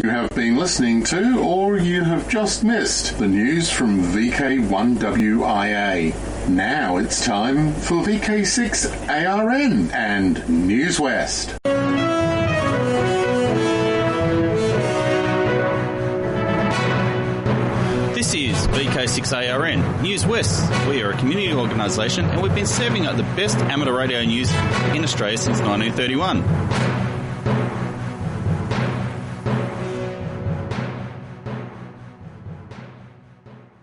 You have been listening to, or you have just missed, the news from VK1WIA. Now it's time for VK6ARN and Newswest. This is VK6ARN, Newswest. We are a community organisation and we've been serving up the best amateur radio news in Australia since 1931.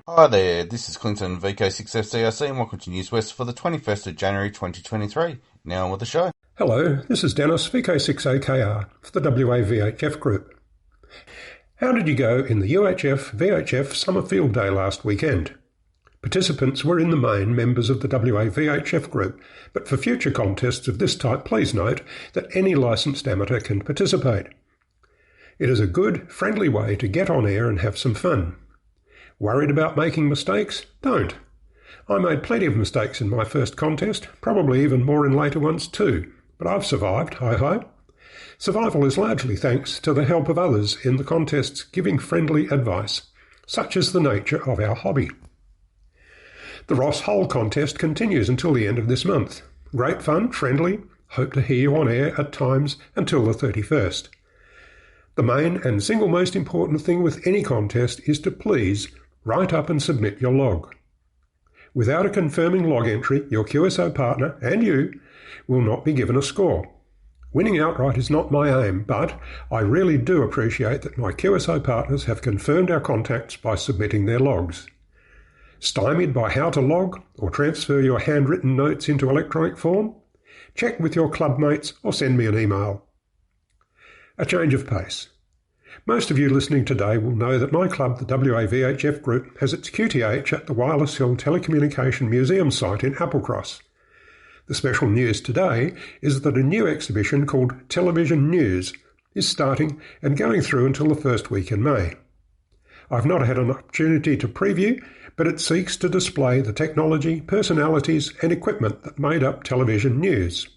Hi there, this is Clinton, VK6FCRC, and welcome to Newswest for the 21st of January 2023. Now on with the show. Hello, this is Dennis, VK6AKR, for the WAVHF group. How did you go in the UHF-VHF Summer Field Day last weekend? Participants were in the main members of the WAVHF group, but for future contests of this type, please note that any licensed amateur can participate. It is a good, friendly way to get on air and have some fun. Worried about making mistakes? Don't. I made plenty of mistakes in my first contest, probably even more in later ones too, but I've survived, I hope. Survival is largely thanks to the help of others in the contests giving friendly advice. Such is the nature of our hobby. The Ross Hull contest continues until the end of this month. Great fun, friendly, hope to hear you on air at times until the 31st. The main and single most important thing with any contest is to please write up and submit your log. Without a confirming log entry, your QSO partner and you will not be given a score. Winning outright is not my aim, but I really do appreciate that my QSO partners have confirmed our contacts by submitting their logs. Stymied by how to log or transfer your handwritten notes into electronic form? Check with your club mates or send me an email. A change of pace. Most of you listening today will know that my club, the WAVHF Group, has its QTH at the Wireless Hill Telecommunication Museum site in Applecross. The special news today is that a new exhibition called Television News is starting and going through until the first week in May. I've not had an opportunity to preview, but it seeks to display the technology, personalities and equipment that made up television news.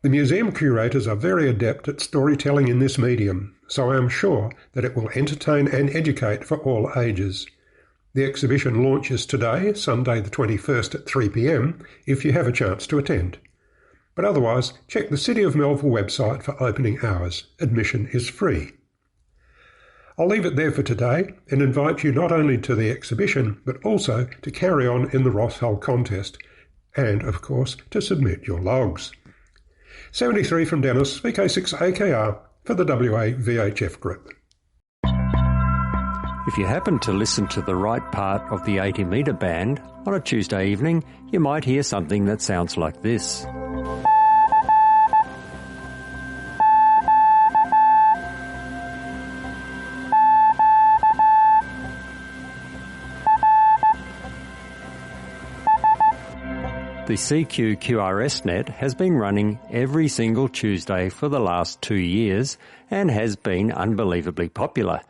The museum curators are very adept at storytelling in this medium, so I am sure that it will entertain and educate for all ages. The exhibition launches today, Sunday the 21st at 3 p.m, if you have a chance to attend. But otherwise, check the City of Melville website for opening hours. Admission is free. I'll leave it there for today and invite you not only to the exhibition, but also to carry on in the Ross Hull contest, and, of course, to submit your logs. 73 from Dennis, VK6AKR, for the WAVHF group. If you happen to listen to the right part of the 80-metre band on a Tuesday evening, you might hear something that sounds like this. The CQ-QRS net has been running every single Tuesday for the last 2 years and has been unbelievably popular.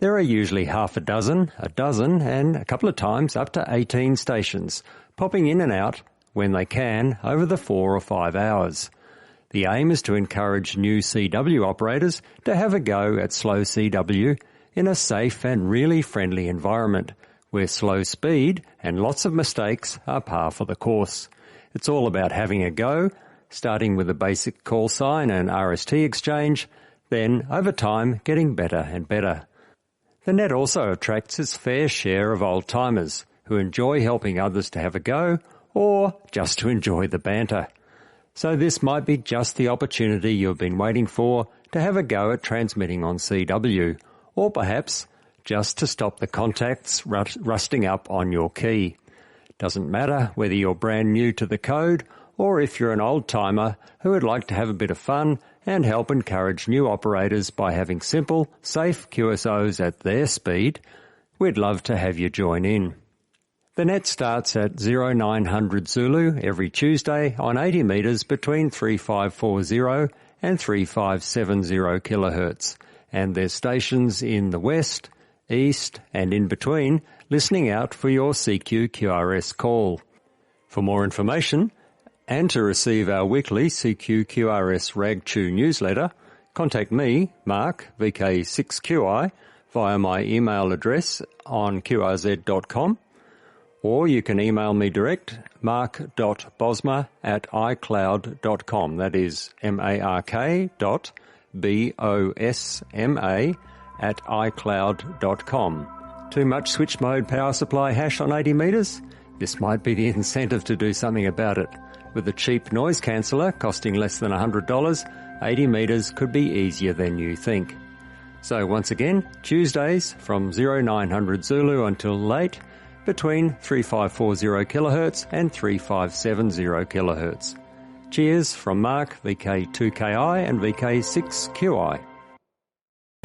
There are usually half a dozen, and a couple of times up to 18 stations, popping in and out when they can over the 4 or 5 hours. The aim is to encourage new CW operators to have a go at slow CW in a safe and really friendly environment, where slow speed and lots of mistakes are par for the course. It's all about having a go, starting with a basic call sign and RST exchange, then over time getting better and better. The net also attracts its fair share of old-timers who enjoy helping others to have a go or just to enjoy the banter. So this might be just the opportunity you've been waiting for to have a go at transmitting on CW, or perhaps just to stop the contacts rusting up on your key. Doesn't matter whether you're brand new to the code or if you're an old-timer who would like to have a bit of fun and help encourage new operators by having simple, safe QSOs at their speed, we'd love to have you join in. The net starts at 0900 Zulu every Tuesday on 80 metres between 3540 and 3570 kHz, and there's stations in the west, east and in between listening out for your CQ-QRS call. For more information and to receive our weekly CQ-QRS RagTune newsletter, contact me, Mark, VK6QI, via my email address on qrz.com, or you can email me direct, mark.bosma@icloud.com. That is mark.bosma@icloud.com. Too much switch mode power supply hash on 80 metres? This might be the incentive to do something about it. With a cheap noise canceller costing less than $100, 80 metres could be easier than you think. So once again, Tuesdays from 0900 Zulu until late, between 3540 kHz and 3570 kHz. Cheers from Mark, VK2KI and VK6QI.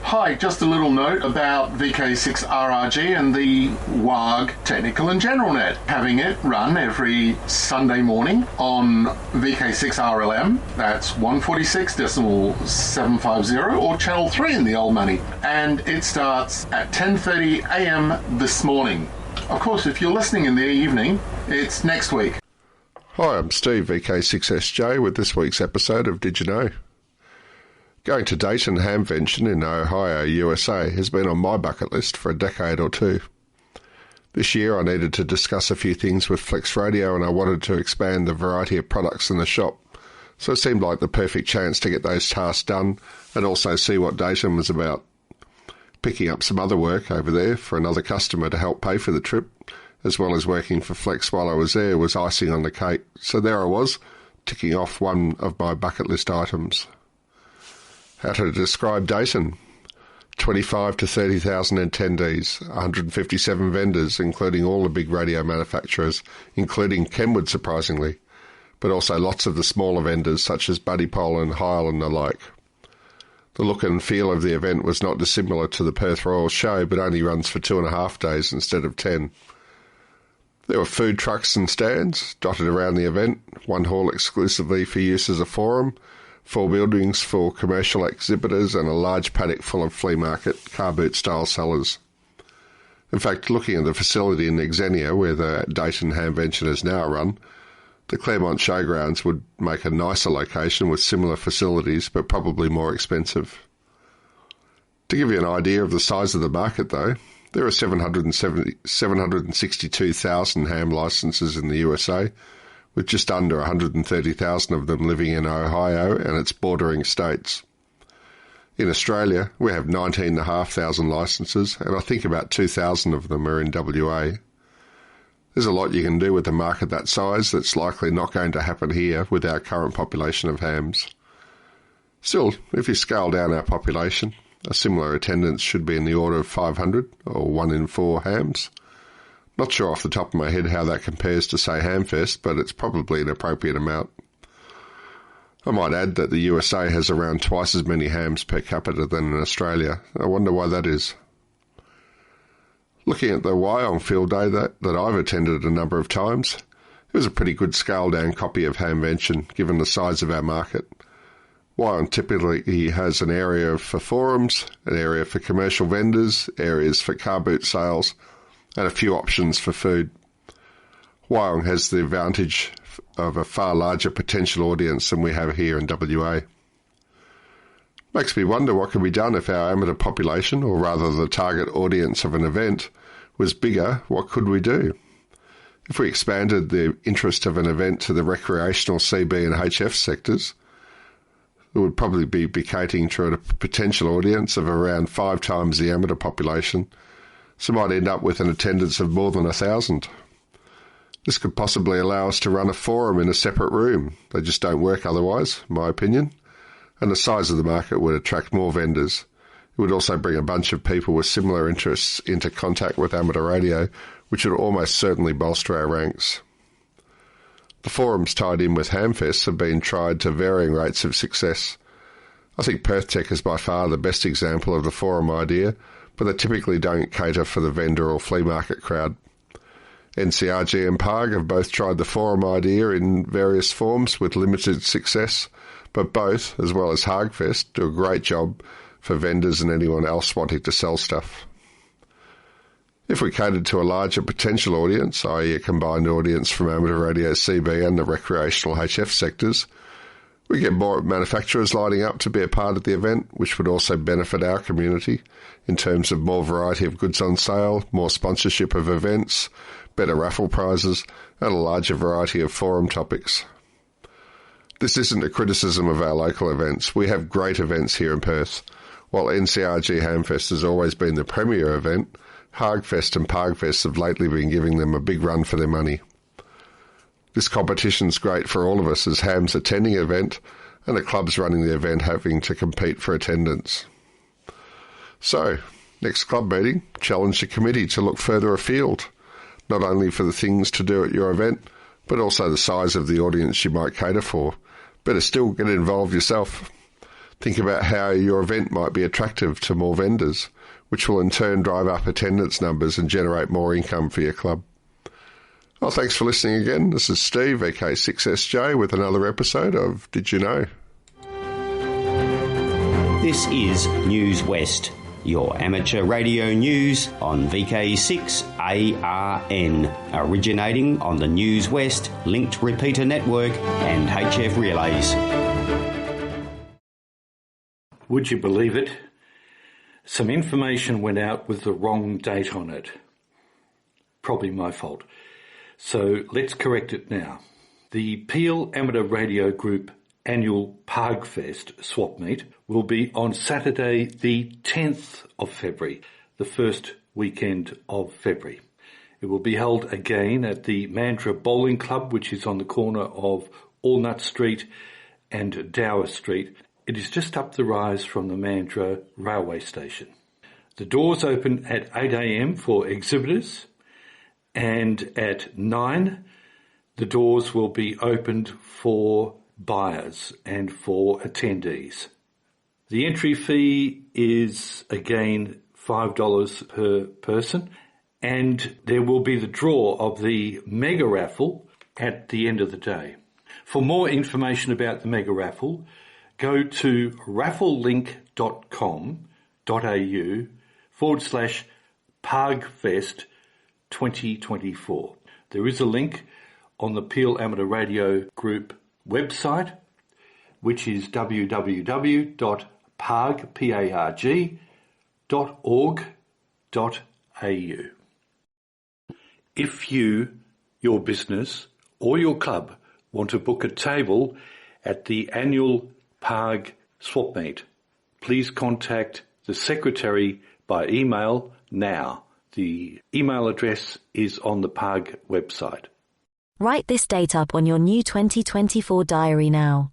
Hi, just a little note about VK6RRG and the WARG Technical and General Net. Having it run every Sunday morning on VK6RLM, that's 146.750, or Channel 3 in the old money. And it starts at 10:30 a.m. this morning. Of course, if you're listening in the evening, it's next week. Hi, I'm Steve, VK6SJ, with this week's episode of Did You Know? Going to Dayton Hamvention in Ohio, USA has been on my bucket list for a decade or two. This year I needed to discuss a few things with Flex Radio, and I wanted to expand the variety of products in the shop, so it seemed like the perfect chance to get those tasks done and also see what Dayton was about. Picking up some other work over there for another customer to help pay for the trip, as well as working for Flex while I was there, was icing on the cake. So there I was, ticking off one of my bucket list items. How to describe Dayton: 25 to 30,000 attendees, 157 vendors, including all the big radio manufacturers, including Kenwood, surprisingly, but also lots of the smaller vendors such as Buddy Pole and Heil and the like. The look and feel of the event was not dissimilar to the Perth Royal Show, but only runs for 2.5 days instead of 10. There were food trucks and stands dotted around the event, one hall exclusively for use as a forum, 4 buildings for commercial exhibitors, and a large paddock full of flea market car boot style sellers. In fact, looking at the facility in Xenia, where the Dayton Hamvention is now run, the Claremont Showgrounds would make a nicer location with similar facilities, but probably more expensive. To give you an idea of the size of the market, though, there are 762,000 ham licenses in the USA, with just under 130,000 of them living in Ohio and its bordering states. In Australia, we have 19,500 licenses, and I think about 2,000 of them are in WA. There's a lot you can do with a market that size that's likely not going to happen here with our current population of hams. Still, if you scale down our population, a similar attendance should be in the order of 500, or 1 in 4 hams. Not sure off the top of my head how that compares to, say, Hamfest, but it's probably an appropriate amount. I might add that the USA has around twice as many hams per capita than in Australia. I wonder why that is. Looking at the Wyong Field Day that I've attended a number of times, it was a pretty good scaled-down copy of Hamvention, given the size of our market. Wyong typically has an area for forums, an area for commercial vendors, areas for car boot sales, and a few options for food. Wyong has the advantage of a far larger potential audience than we have here in WA. Makes me wonder what could be done if our amateur population, or rather the target audience of an event, was bigger. What could we do? If we expanded the interest of an event to the recreational CB and HF sectors, it would probably be catering to a potential audience of around 5 times the amateur population, so might end up with an attendance of more than 1,000. This could possibly allow us to run a forum in a separate room. They just don't work otherwise, in my opinion. And the size of the market would attract more vendors. It would also bring a bunch of people with similar interests into contact with amateur radio, which would almost certainly bolster our ranks. The forums tied in with Hamfest have been tried to varying rates of success. I think Perth Tech is by far the best example of the forum idea, but they typically don't cater for the vendor or flea market crowd. NCRG and PARG have both tried the forum idea in various forms with limited success, but both, as well as Hagfest, do a great job for vendors and anyone else wanting to sell stuff. If we catered to a larger potential audience, i.e. a combined audience from amateur radio CB and the recreational HF sectors, We get more manufacturers lining up to be a part of the event, which would also benefit our community in terms of more variety of goods on sale, more sponsorship of events, better raffle prizes, and a larger variety of forum topics. This isn't a criticism of our local events. We have great events here in Perth. While NCRG Hamfest has always been the premier event, Hagfest and Pargfest have lately been giving them a big run for their money. This competition's great for all of us as hams attending an event and the clubs running the event having to compete for attendance. So, next club meeting, challenge the committee to look further afield, not only for the things to do at your event, but also the size of the audience you might cater for. Better still, get involved yourself. Think about how your event might be attractive to more vendors, which will in turn drive up attendance numbers and generate more income for your club. Well, thanks for listening again. This is Steve, VK6SJ, with another episode of Did You Know? This is Newswest, your amateur radio news on VK6ARN, originating on the Newswest linked repeater network and HF relays. Would you believe it? Some information went out with the wrong date on it. Probably my fault. So let's correct it now. The Peel Amateur Radio Group annual Pargfest swap meet will be on Saturday the 10th of February, the first weekend of February. It will be held again at the Mandurah Bowling Club, which is on the corner of Allnut Street and Dower Street. It is just up the rise from the Mandurah railway station. The doors open at 8 a.m. for exhibitors, and at 9 the doors will be opened for buyers and for attendees. The entry fee is again $5 per person, and there will be the draw of the mega raffle at the end of the day. For more information about the mega raffle, go to rafflelink.com.au/Pargfest 2024. There is a link on the Peel Amateur Radio Group website, which is www.parg.org.au. If you, your business or your club want to book a table at the annual Parg swap meet, please contact the secretary by email now. The email address is on the Parg website. Write this date up on your new 2024 diary now.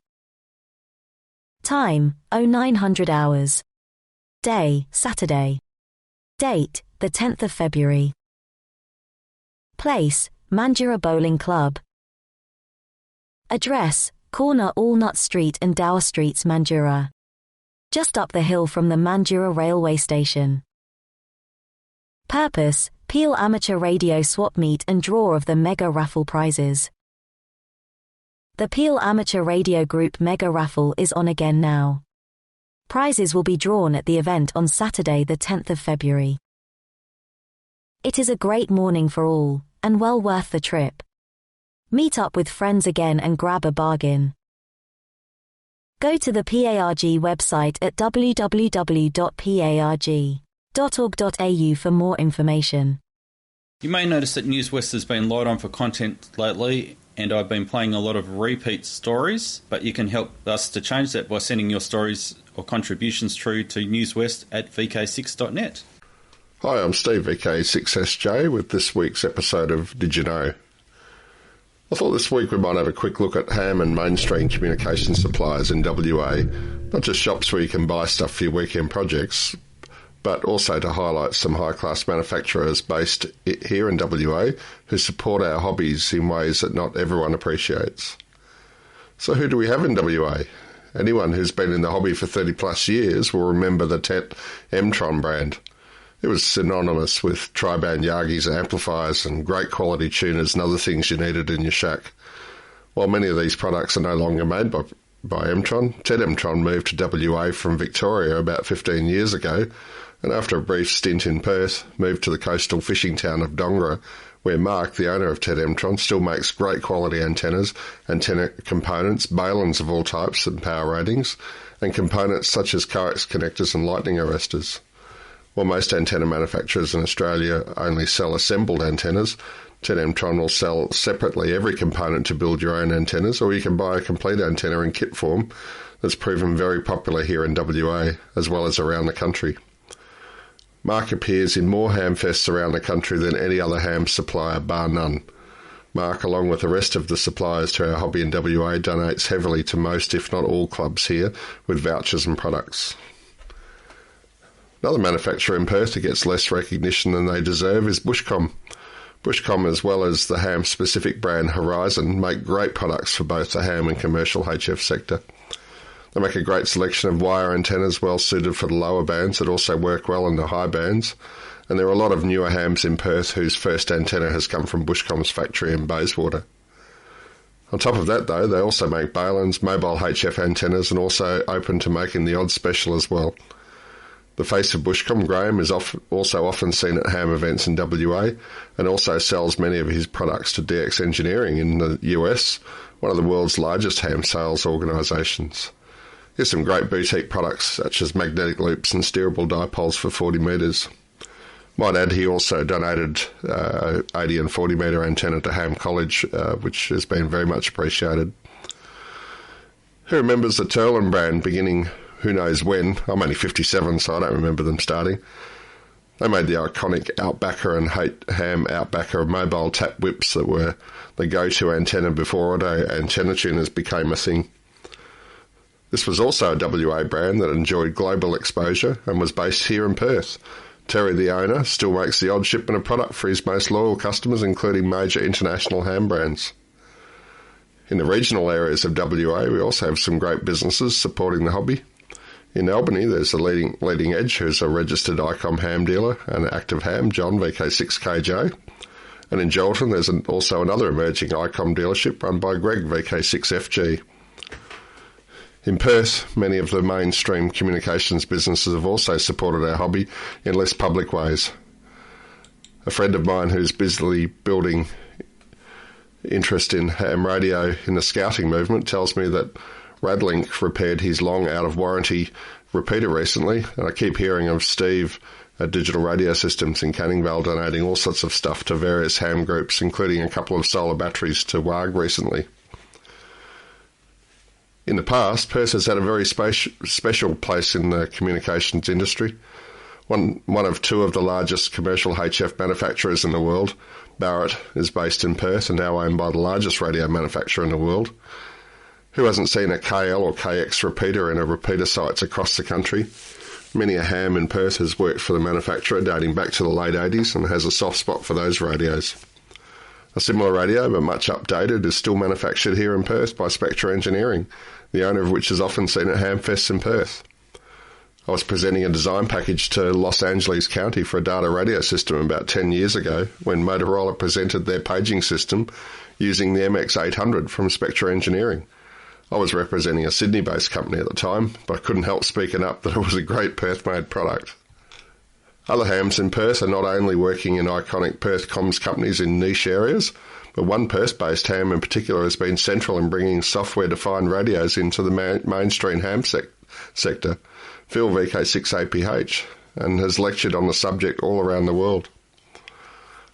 Time, 0900 hours. Day, Saturday. Date, the 10th of February. Place, Mandurah Bowling Club. Address, corner Allnut Street and Dower Streets, Mandurah. Just up the hill from the Mandurah railway station. Purpose, Peel Amateur Radio Swap Meet and draw of the Mega Raffle prizes. The Peel Amateur Radio Group Mega Raffle is on again now. Prizes will be drawn at the event on Saturday the 10th of February. It is a great morning for all, and well worth the trip. Meet up with friends again and grab a bargain. Go to the PARG website at www.parg.org.au for more information. You may notice that Newswest has been light on for content lately, and I've been playing a lot of repeat stories, but you can help us to change that by sending your stories or contributions through to newswest@vk6.net. Hi, I'm Steve, VK6SJ, with this week's episode of Did You Know? I thought this week we might have a quick look at ham and mainstream communication suppliers in WA, not just shops where you can buy stuff for your weekend projects, but also to highlight some high-class manufacturers based here in WA who support our hobbies in ways that not everyone appreciates. So who do we have in WA? Anyone who's been in the hobby for 30 plus years will remember the TET Mtron brand. It was synonymous with tri-band Yagis and amplifiers and great quality tuners and other things you needed in your shack. While many of these products are no longer made by Mtron, TET Mtron moved to WA from Victoria about 15 years ago, and after a brief stint in Perth, moved to the coastal fishing town of Dongara, where Mark, the owner of Ted Emtron, still makes great quality antennas, antenna components, balons of all types and power ratings, and components such as coax connectors and lightning arresters. While most antenna manufacturers in Australia only sell assembled antennas, Ted Emtron will sell separately every component to build your own antennas, or you can buy a complete antenna in kit form that's proven very popular here in WA, as well as around the country. Mark appears in more hamfests around the country than any other ham supplier, bar none. Mark, along with the rest of the suppliers to our hobby in WA, donates heavily to most, if not all, clubs here with vouchers and products. Another manufacturer in Perth that gets less recognition than they deserve is Bushcom. Bushcom, as well as the ham-specific brand Horizon, make great products for both the ham and commercial HF sector. They make a great selection of wire antennas well suited for the lower bands that also work well in the high bands, and there are a lot of newer hams in Perth whose first antenna has come from Bushcom's factory in Bayswater. On top of that, though, they also make balons, mobile HF antennas, and also open to making the odd special as well. The face of Bushcom, Graham, is also often seen at ham events in WA and also sells many of his products to DX Engineering in the US, one of the world's largest ham sales organisations. He has some great boutique products such as magnetic loops and steerable dipoles for 40 metres. Might add he also donated 80 and 40 metre antenna to Ham College, which has been very much appreciated. Who remembers the Turlin brand beginning who knows when? I'm only 57, so I don't remember them starting. They made the iconic Outbacker and Ham Outbacker mobile tap whips that were the go-to antenna before auto antenna tuners became a thing. This was also a WA brand that enjoyed global exposure and was based here in Perth. Terry, the owner, still makes the odd shipment of product for his most loyal customers, including major international ham brands. In the regional areas of WA, we also have some great businesses supporting the hobby. In Albany, there's the leading edge, who's a registered ICOM ham dealer and an active ham, John, VK6KJ. And in Jolton, there's also another emerging ICOM dealership run by Greg, VK6FG. In Perth, many of the mainstream communications businesses have also supported our hobby in less public ways. A friend of mine who's busily building interest in ham radio in the scouting movement tells me that Radlink repaired his long out-of-warranty repeater recently, and I keep hearing of Steve at Digital Radio Systems in Canning Vale donating all sorts of stuff to various ham groups, including a couple of solar batteries to WAG recently. In the past, Perth has had a very special place in the communications industry. One of two of the largest commercial HF manufacturers in the world, Barrett, is based in Perth and now owned by the largest radio manufacturer in the world. Who hasn't seen a KL or KX repeater in a repeater sites across the country? Many a ham in Perth has worked for the manufacturer dating back to the late 80s and has a soft spot for those radios. A similar radio, but much updated, is still manufactured here in Perth by Spectra Engineering, the owner of which is often seen at hamfests in Perth. I was presenting a design package to Los Angeles County for a data radio system about 10 years ago when Motorola presented their paging system using the MX800 from Spectra Engineering. I was representing a Sydney-based company at the time, but I couldn't help speaking up that it was a great Perth-made product. Other hams in Perth are not only working in iconic Perth comms companies in niche areas, but one Perth-based ham in particular has been central in bringing software-defined radios into the mainstream ham sector, Phil VK6APH, and has lectured on the subject all around the world.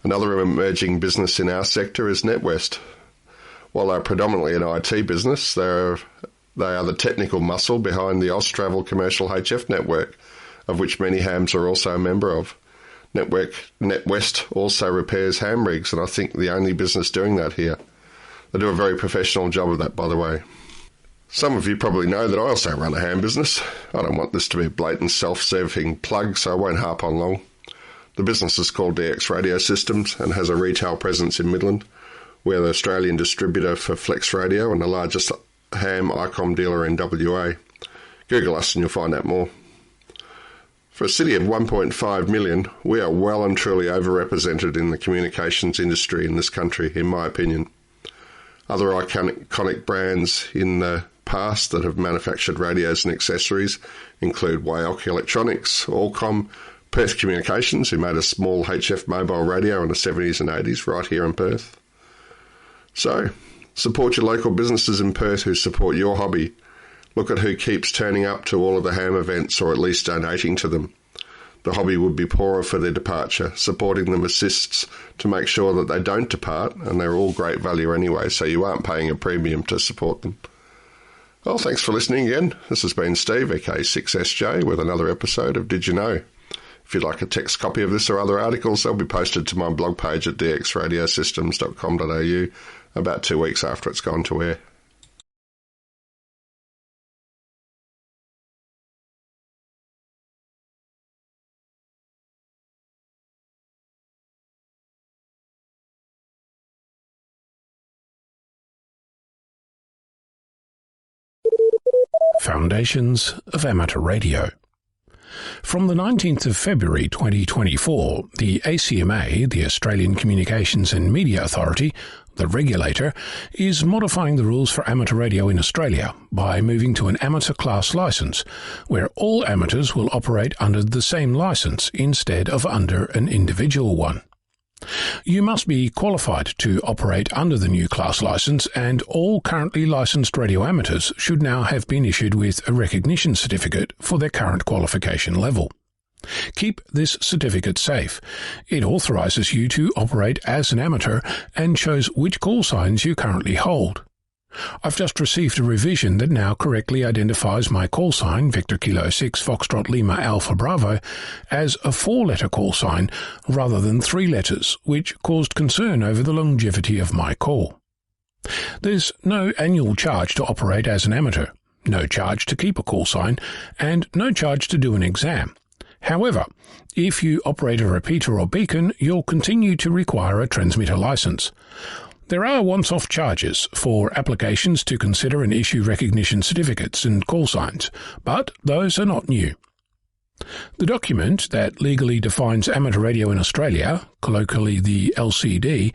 Another emerging business in our sector is Newswest. While they're predominantly an IT business, they are the technical muscle behind the Austravel commercial HF network, of which many hams are also a member of. Newswest also repairs ham rigs, and I think the only business doing that here. They do a very professional job of that, by the way. Some of you probably know that I also run a ham business. I don't want this to be a blatant self-serving plug, so I won't harp on long. The business is called DX Radio Systems and has a retail presence in Midland. We're the Australian distributor for Flex Radio and the largest ham ICOM dealer in WA. Google us and you'll find out more. For a city of 1.5 million, we are well and truly overrepresented in the communications industry in this country, in my opinion. Other iconic brands in the past that have manufactured radios and accessories include Wyoke Electronics, Allcom, Perth Communications, who made a small HF mobile radio in the 70s and 80s right here in Perth. So, support your local businesses in Perth who support your hobby. Look at who keeps turning up to all of the ham events or at least donating to them. The hobby would be poorer for their departure. Supporting them assists to make sure that they don't depart, and they're all great value anyway, so you aren't paying a premium to support them. Well, thanks for listening again. This has been Steve, aka6SJ, with another episode of Did You Know? If you'd like a text copy of this or other articles, they'll be posted to my blog page at dxradiosystems.com.au about 2 weeks after it's gone to air. Foundations of Amateur Radio. From the 19th of February 2024, the ACMA, the Australian Communications and Media Authority, the regulator, is modifying the rules for amateur radio in Australia by moving to an amateur class licence, where all amateurs will operate under the same licence instead of under an individual one. You must be qualified to operate under the new class licence, and all currently licensed radio amateurs should now have been issued with a recognition certificate for their current qualification level. Keep this certificate safe. It authorises you to operate as an amateur and shows which call signs you currently hold. I've just received a revision that now correctly identifies my call sign, Victor Kilo 6 Foxtrot Lima Alpha Bravo, as a 4-letter call sign rather than 3 letters, which caused concern over the longevity of my call. There's no annual charge to operate as an amateur, no charge to keep a call sign, and no charge to do an exam. However, if you operate a repeater or beacon, you'll continue to require a transmitter licence. There are once-off charges for applications to consider and issue recognition certificates and call signs, but those are not new. The document that legally defines amateur radio in Australia, colloquially the LCD,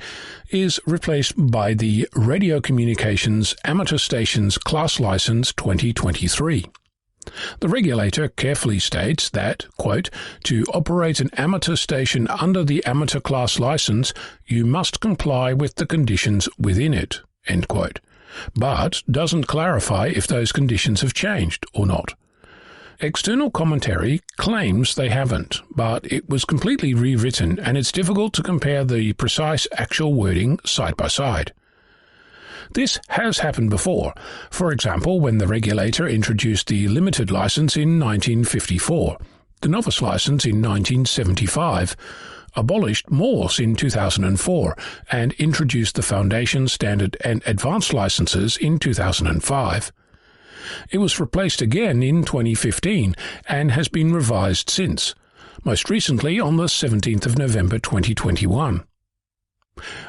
is replaced by the Radio Communications Amateur Stations Class Licence 2023. The regulator carefully states that, quote, to operate an amateur station under the amateur class licence, you must comply with the conditions within it, end quote, but doesn't clarify if those conditions have changed or not. External commentary claims they haven't, but it was completely rewritten and it's difficult to compare the precise actual wording side by side. This has happened before, for example when the regulator introduced the limited licence in 1954, the novice licence in 1975, abolished Morse in 2004 and introduced the Foundation, Standard and Advanced licences in 2005. It was replaced again in 2015 and has been revised since, most recently on the 17th of November 2021.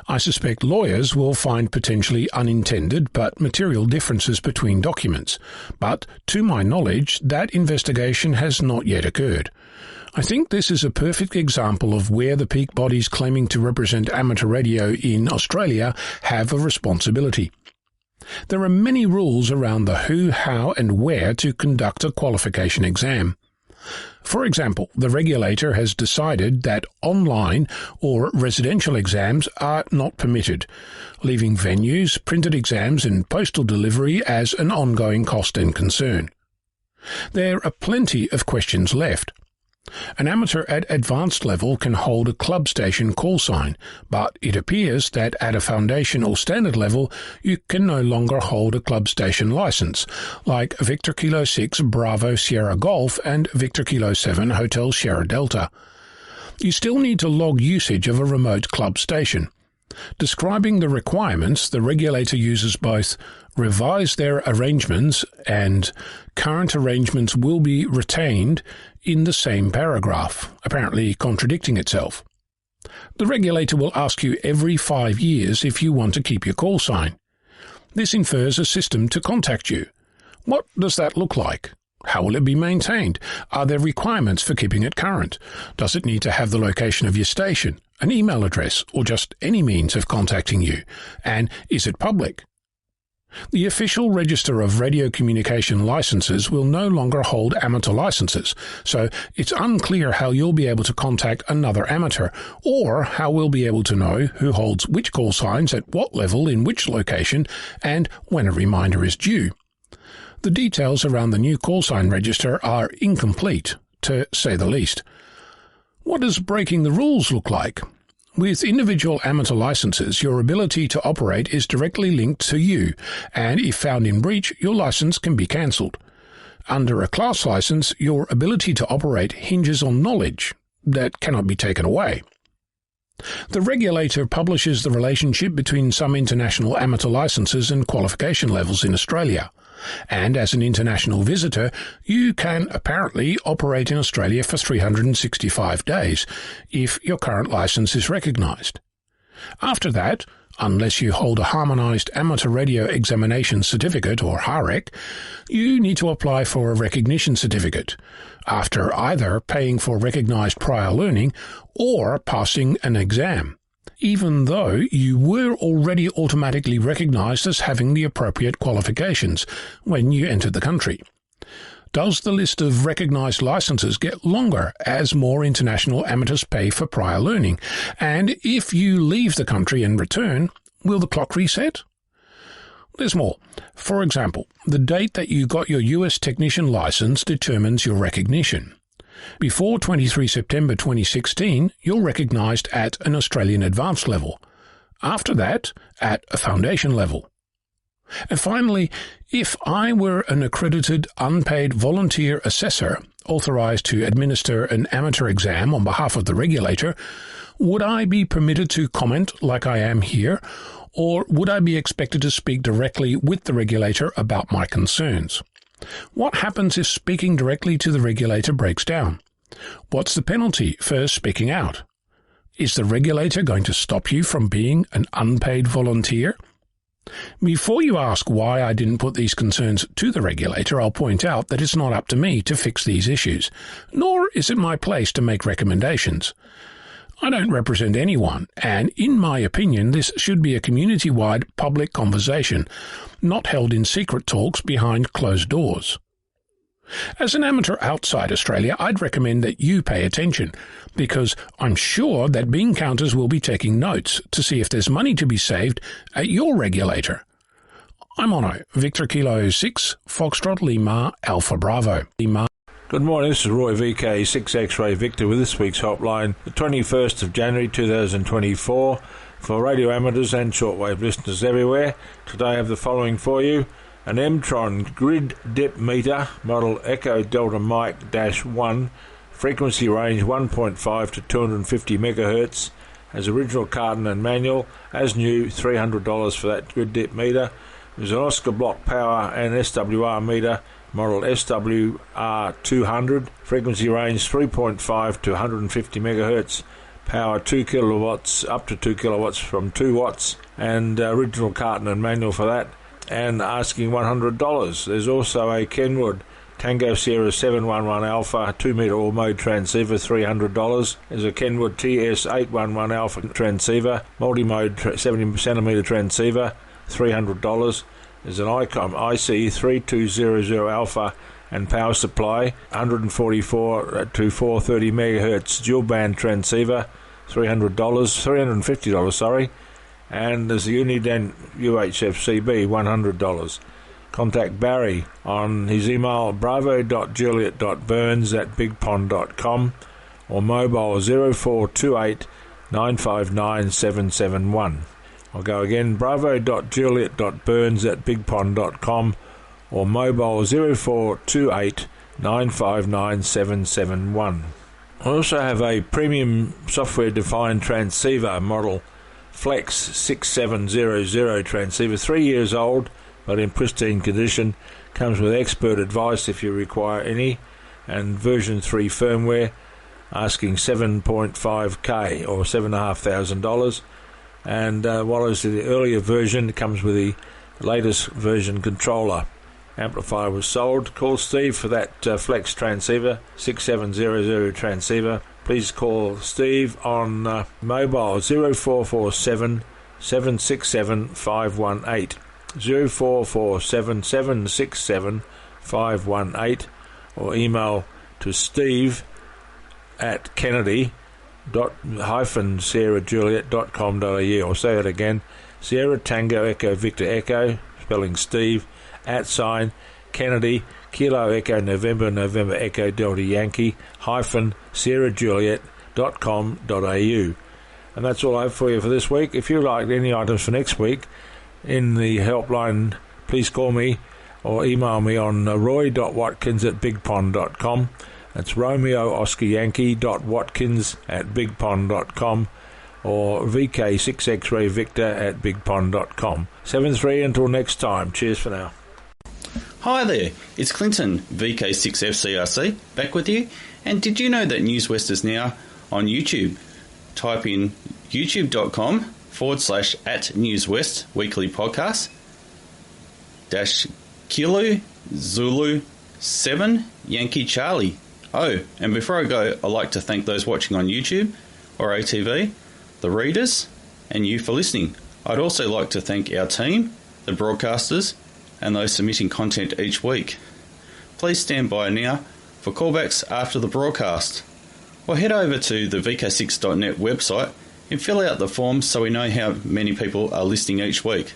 I suspect lawyers will find potentially unintended but material differences between documents, but to my knowledge that investigation has not yet occurred. I think this is a perfect example of where the peak bodies claiming to represent amateur radio in Australia have a responsibility. There are many rules around the who, how and where to conduct a qualification exam. For example, the regulator has decided that online or residential exams are not permitted, leaving venues, printed exams and postal delivery as an ongoing cost and concern. There are plenty of questions left. An amateur at advanced level can hold a club station call sign, but it appears that at a foundation or standard level you can no longer hold a club station licence, like Victor Kilo 6 Bravo Sierra Golf and Victor Kilo 7 Hotel Sierra Delta. You still need to log usage of a remote club station. Describing the requirements, the regulator uses both revise their arrangements and current arrangements will be retained in the same paragraph, apparently contradicting itself. The regulator will ask you every 5 years if you want to keep your call sign. This infers a system to contact you. What does that look like? How will it be maintained? Are there requirements for keeping it current? Does it need to have the location of your station, an email address, or just any means of contacting you? And is it public? The official register of radio communication licenses will no longer hold amateur licenses, so it's unclear how you'll be able to contact another amateur, or how we'll be able to know who holds which call signs at what level in which location and when a reminder is due. The details around the new call sign register are incomplete, to say the least. What does breaking the rules look like? With individual amateur licenses, your ability to operate is directly linked to you, and if found in breach, your license can be cancelled. Under a class license, your ability to operate hinges on knowledge that cannot be taken away. The regulator publishes the relationship between some international amateur licenses and qualification levels in Australia. And as an international visitor, you can apparently operate in Australia for 365 days, if your current licence is recognised. After that, unless you hold a Harmonised Amateur Radio Examination Certificate, or HAREC, you need to apply for a recognition certificate, after either paying for recognised prior learning or passing an exam, even though you were already automatically recognised as having the appropriate qualifications when you entered the country. Does the list of recognised licenses get longer as more international amateurs pay for prior learning? And if you leave the country and return, will the clock reset? There's more. For example, the date that you got your US technician licence determines your recognition. Before 23 September 2016, you're recognised at an Australian Advanced level. After that, at a Foundation level. And finally, if I were an accredited unpaid volunteer assessor authorised to administer an amateur exam on behalf of the regulator, would I be permitted to comment like I am here, or would I be expected to speak directly with the regulator about my concerns? What happens if speaking directly to the regulator breaks down? What's the penalty for speaking out? Is the regulator going to stop you from being an unpaid volunteer? Before you ask why I didn't put these concerns to the regulator, I'll point out that it's not up to me to fix these issues, nor is it my place to make recommendations. I don't represent anyone, and in my opinion, this should be a community-wide public conversation, not held in secret talks behind closed doors. As an amateur outside Australia, I'd recommend that you pay attention, because I'm sure that bean counters will be taking notes to see if there's money to be saved at your regulator. I'm Ono, Victor Kilo 6, Foxtrot Lima, Alpha Bravo. Lima. Good morning, this is Roy VK 6 X-Ray Victor with this week's hotline, the 21st of January 2024, for radio amateurs and shortwave listeners everywhere. Today I have the following for you: an Mtron grid dip meter, model Echo Delta Mike -1, frequency range 1.5 to 250 MHz, has original carton and manual, as new, $300 for that grid dip meter. There's an Oscar Block power and SWR meter, model SWR200, frequency range 3.5 to 150 MHz, power 2 kilowatts, up to 2 kilowatts from 2 watts, and original carton and manual for that, and asking $100. There's also a Kenwood Tango Sierra 711 Alpha 2-meter all-mode transceiver, $300. There's a Kenwood TS811 Alpha transceiver, multi-mode 70cm transceiver, $300. There's an ICOM IC3200 Alpha and power supply, 144 to 430 MHz dual-band transceiver, $350, sorry. And there's the Uniden UHF-CB, $100. Contact Barry on his email bravo.juliet.burns@bigpond.com or mobile 0428 959 771. I'll go again, bravo.juliet.burns@bigpond.com or mobile 0428 959 771. I also have a premium software-defined transceiver model Flex 6700 transceiver, 3 years old but in pristine condition, comes with expert advice if you require any, and version 3 firmware, asking $7.5K or $7,500. And while it's the earlier version, it comes with the latest version controller. Amplifier was sold. Call Steve for that Flex transceiver, 6700 transceiver. Please call Steve on mobile 0447 767 518. 0447767518 or email to steve@kennedy-sarahjuliet.com.au. I'll say that again. Sierra Tango Echo Victor Echo, spelling Steve, @Kennedy, Kilo Echo November November Echo Delta Yankee, -sarahjuliet.com.au. And that's all I have for you for this week. If you like any items for next week, in the helpline, please call me or email me on roy.watkins@bigpond.com. That's Romeo Oscar Yankee.watkins@bigpond.com or VK6X-Ray Victor@bigpond.com. 7-3 until next time. Cheers for now. Hi there, it's Clinton, VK6FCRC, back with you. And did you know that Newswest is now on YouTube? Type in youtube.com/@Newswest weekly podcast -Kilo Zulu 7 Yankee Charlie. Oh, and before I go, I'd like to thank those watching on YouTube or ATV, the readers, and you for listening. I'd also like to thank our team, the broadcasters, and those submitting content each week. Please stand by now for callbacks after the broadcast. Or head over to the VK6.net website and fill out the forms so we know how many people are listening each week.